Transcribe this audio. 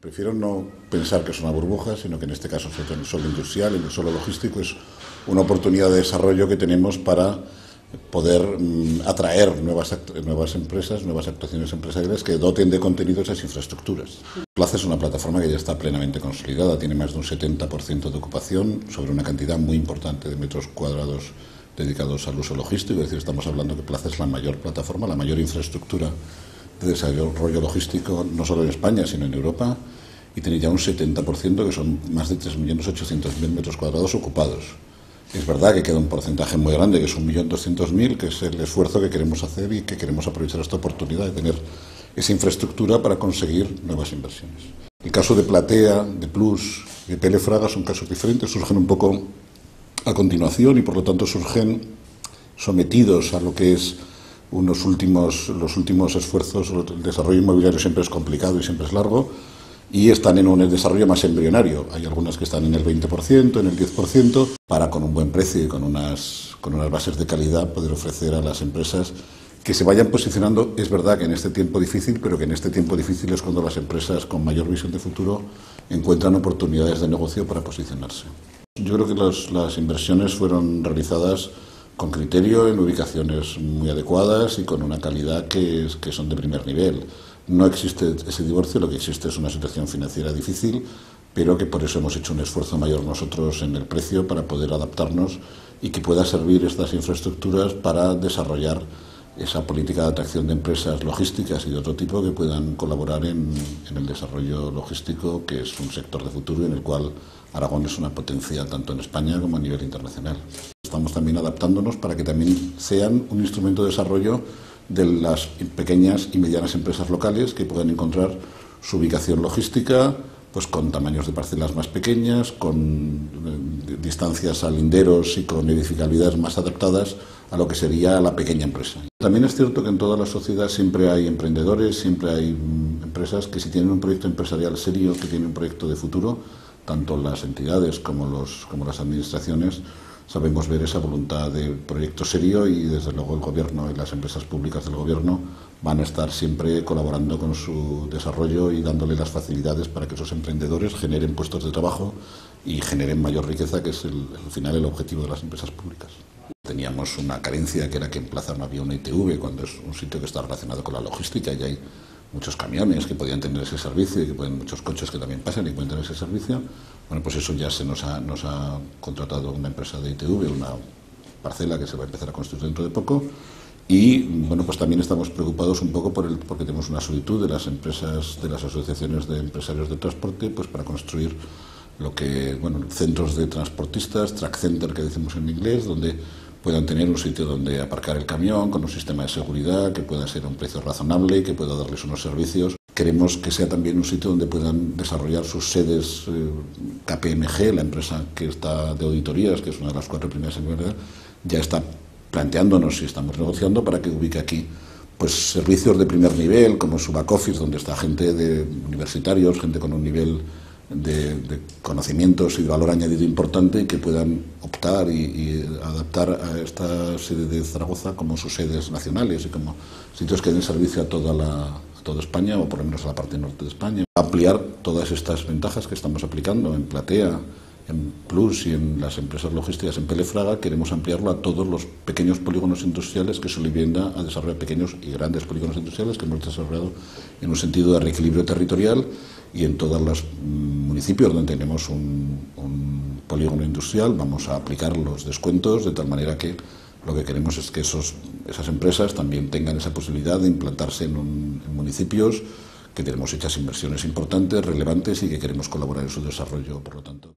Prefiero no pensar que es una burbuja, sino que en este caso el suelo industrial, el suelo logístico es una oportunidad de desarrollo que tenemos para poder atraer nuevas empresas, nuevas actuaciones empresariales que doten de contenido esas infraestructuras. Plaza es una plataforma que ya está plenamente consolidada, tiene más de un 70% de ocupación sobre una cantidad muy importante de metros cuadrados dedicados al uso logístico, es decir, estamos hablando que Plaza es la mayor plataforma, la mayor infraestructura de desarrollo logístico, no solo en España, sino en Europa, y tiene ya un 70%, que son más de 3.800.000 metros cuadrados ocupados. Es verdad que queda un porcentaje muy grande, que es 1.200.000, que es el esfuerzo que queremos hacer y que queremos aprovechar esta oportunidad de tener esa infraestructura para conseguir nuevas inversiones. El caso de Platea, de Plus y de PL Fraga son casos diferentes, surgen un poco a continuación y por lo tanto surgen sometidos a lo que es los últimos esfuerzos. El desarrollo inmobiliario siempre es complicado y siempre es largo y están en un desarrollo más embrionario. Hay algunas que están en el 20%, en el 10%, para con un buen precio y con unas bases de calidad poder ofrecer a las empresas que se vayan posicionando. Es verdad que en este tiempo difícil, pero que en este tiempo difícil es cuando las empresas con mayor visión de futuro encuentran oportunidades de negocio para posicionarse. Yo creo que las inversiones fueron realizadas con criterio, en ubicaciones muy adecuadas y con una calidad que son de primer nivel. No existe ese divorcio, lo que existe es una situación financiera difícil, pero que por eso hemos hecho un esfuerzo mayor nosotros en el precio para poder adaptarnos y que pueda servir estas infraestructuras para desarrollar esa política de atracción de empresas logísticas y de otro tipo que puedan colaborar en el desarrollo logístico, que es un sector de futuro y en el cual Aragón es una potencia tanto en España como a nivel internacional. Estamos también adaptándonos para que también sean un instrumento de desarrollo de las pequeñas y medianas empresas locales que puedan encontrar su ubicación logística, pues con tamaños de parcelas más pequeñas, con distancias a linderos y con edificabilidades más adaptadas a lo que sería la pequeña empresa. También es cierto que en toda la sociedad siempre hay emprendedores, siempre hay empresas que si tienen un proyecto empresarial serio, que tienen un proyecto de futuro, tanto las entidades como las administraciones, sabemos ver esa voluntad de proyecto serio y desde luego el Gobierno y las empresas públicas del Gobierno van a estar siempre colaborando con su desarrollo y dándole las facilidades para que esos emprendedores generen puestos de trabajo y generen mayor riqueza, que es al final el objetivo de las empresas públicas. Teníamos una carencia que era que en Plaza no había una ITV, cuando es un sitio que está relacionado con la logística y hay muchos camiones que podían tener ese servicio y que muchos coches que también pasan y pueden tener ese servicio. Bueno, pues eso ya nos ha contratado una empresa de ITV, una parcela que se va a empezar a construir dentro de poco. Y bueno, pues también estamos preocupados un poco porque tenemos una solitud de las empresas, de las asociaciones de empresarios de transporte, pues para construir centros de transportistas, track center que decimos en inglés, donde puedan tener un sitio donde aparcar el camión con un sistema de seguridad que pueda ser a un precio razonable y que pueda darles unos servicios. Queremos que sea también un sitio donde puedan desarrollar sus sedes. KPMG, la empresa que está de auditorías, que es una de las 4 primeras en verdad, ya está planteándonos y estamos negociando para que ubique aquí pues servicios de primer nivel, como su back office, donde está gente de universitarios, gente con un nivel de conocimientos y de valor añadido importante y que puedan optar y adaptar a esta sede de Zaragoza como sus sedes nacionales y como sitios que den servicio a toda España o por lo menos a la parte norte de España. Ampliar todas estas ventajas que estamos aplicando en Platea, en Plus y en las empresas logísticas en PL Fraga, queremos ampliarlo a todos los pequeños polígonos industriales que Solivienda ha desarrollado, pequeños y grandes polígonos industriales que hemos desarrollado en un sentido de reequilibrio territorial y en todos los municipios donde tenemos un polígono industrial vamos a aplicar los descuentos de tal manera que lo que queremos es que esas empresas también tengan esa posibilidad de implantarse en municipios que tenemos hechas inversiones importantes, relevantes y que queremos colaborar en su desarrollo, por lo tanto.